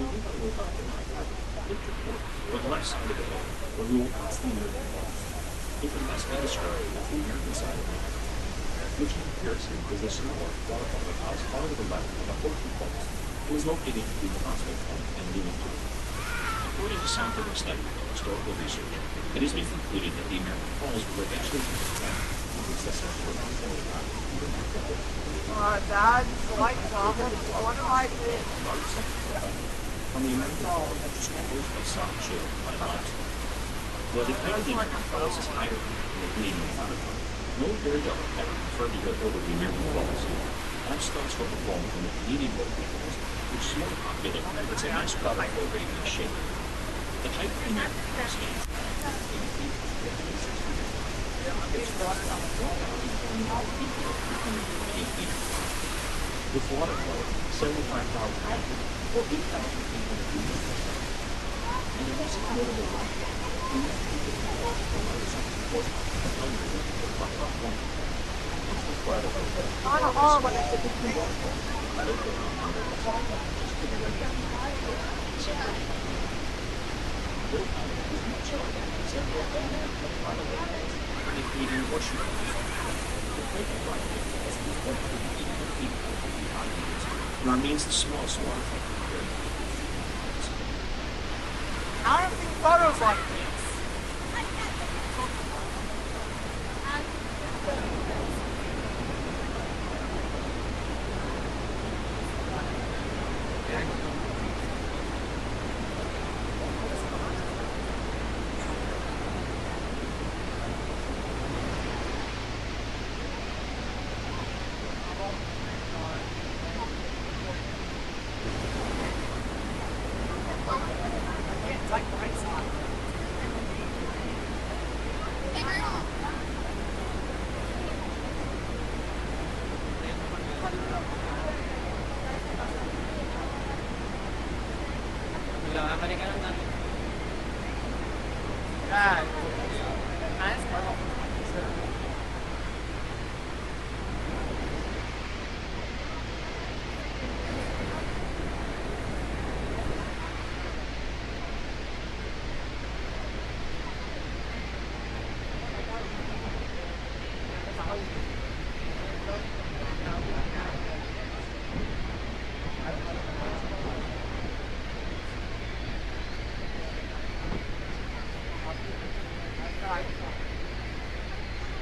On the left side of the hill, the rule is the Niagara Falls. It can best be described as the American side of Niagara, which in comparison is the smaller waterfall that lies far to the left of the Horton Falls. It was located between the Prospect Point and Leamington. According to scientific study and historical research, it has been concluded that the American Falls will eventually be extinct with the successful Dad, like someone, what am I doing? on the American Falls, discovered by soft shale by land. While the height of the American Falls is higher than the Canadian waterfront, no aerial ever preferred to go over the American Falls. That starts from the fall from the Canadian waterfalls, which is more popular as it's a nice waterfall radius shape. The height of the American Falls is 8 feet. It's approximately 8 meters. With water flow, 75,000 meters, or 8,800 meters. And the most notable one, remains the smallest waterfall. I don't think photos like this.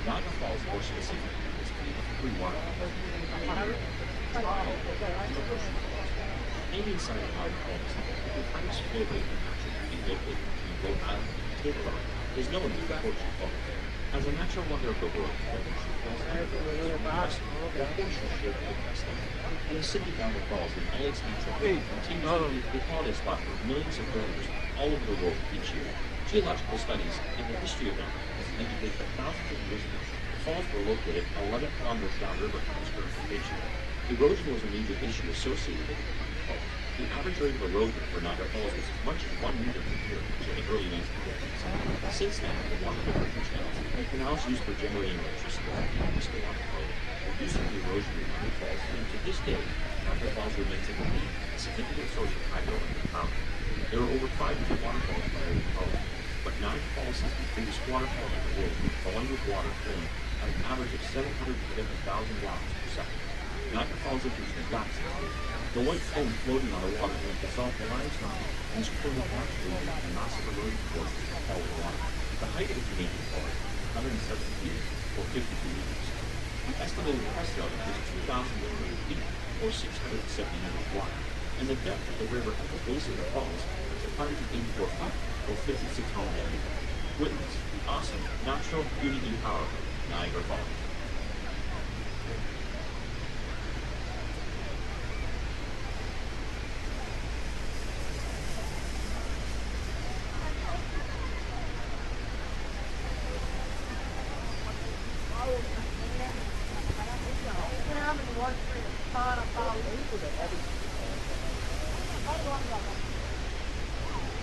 Niagara Falls, more specifically, is made of three waterfalls. Canadian side of Niagara Falls, the highest flow rate in natural being located between Rhode Island and Table Rock, is known as the Horseshoe Falls. As a natural wonder of the world, the Horseshoe Falls is the horseshoe-shaped festival. And the city of Niagara Falls, in all its natural beauty, continues to be the holiday spot for millions of visitors all over the world each year. Geological studies in the history of Niagara Falls indicate that thousands of years ago, the falls were located 11 kilometers downriver from its current location. Erosion was a major issue associated with the Niagara Falls. The average rate of erosion for Niagara Falls was as much as 1 meter per year until the early 1950s. Since then, the water diversion channels and canals used for generating electricity have increased the water flow, reducing the erosion of Niagara Falls, and to this day, Niagara Falls remains a significant source of hydroelectric power. There are over 500 waterfalls by the world, but Niagara Falls is the biggest waterfall in the world, flowing with water flowing at an average of 750,000 gallons per second. Niagara Falls enters the black zone. The white foam floating on the water will dissolve the limestone and spring up naturally into the massive erosion forces that follow the water. The height of the Canadian Falls is 170 feet, or 52 meters. The estimated crest altitude is 2,100 feet, or 670 meters wide, and the depth of the river at the base of the falls is 184 feet, or 56 meters. Witness the awesome natural beauty and power of Niagara Falls.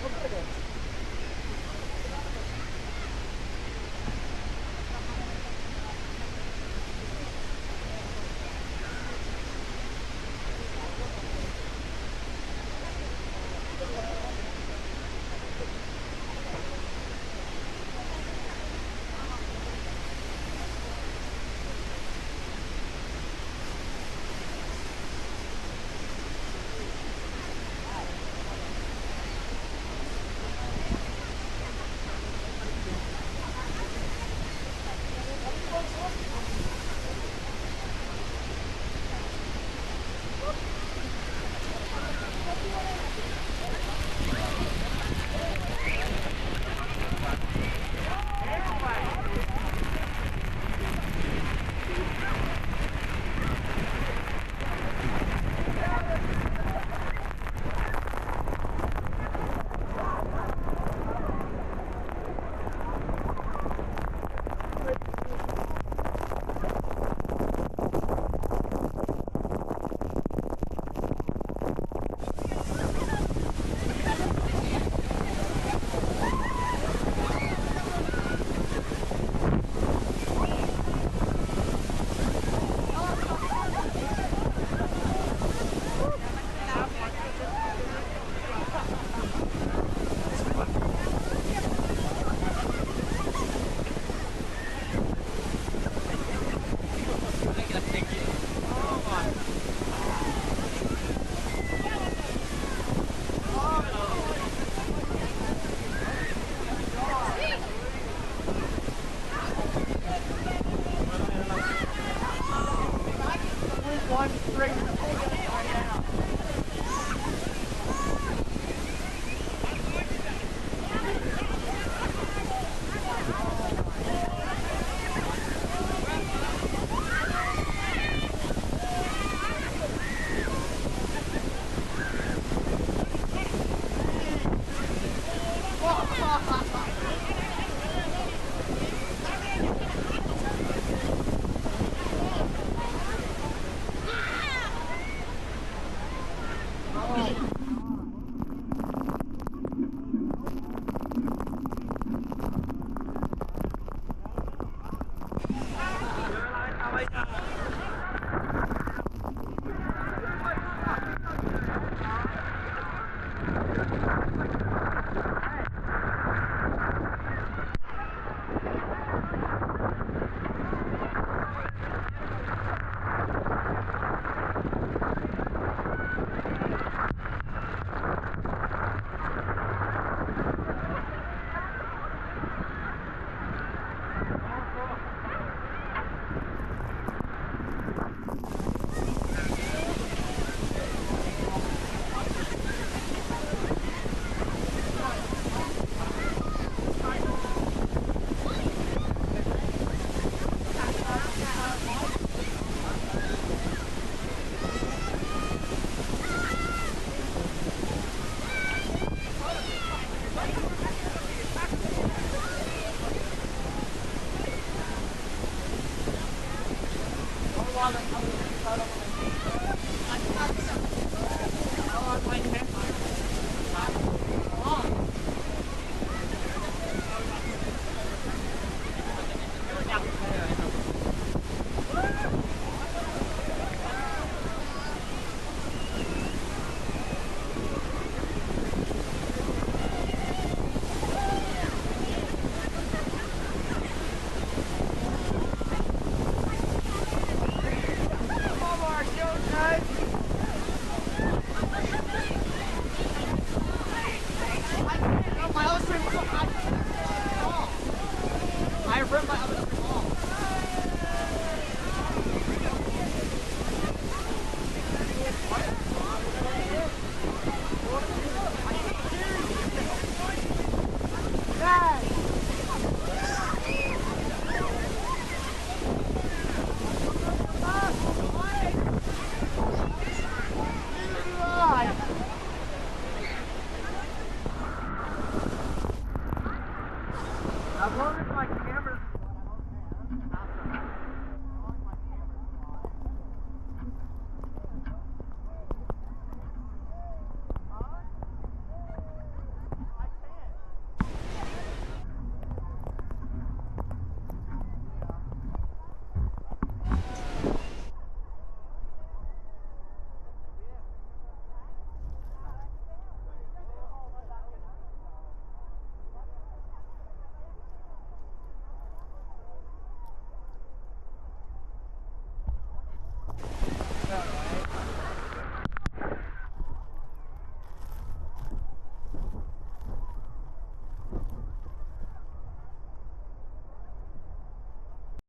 Look at it.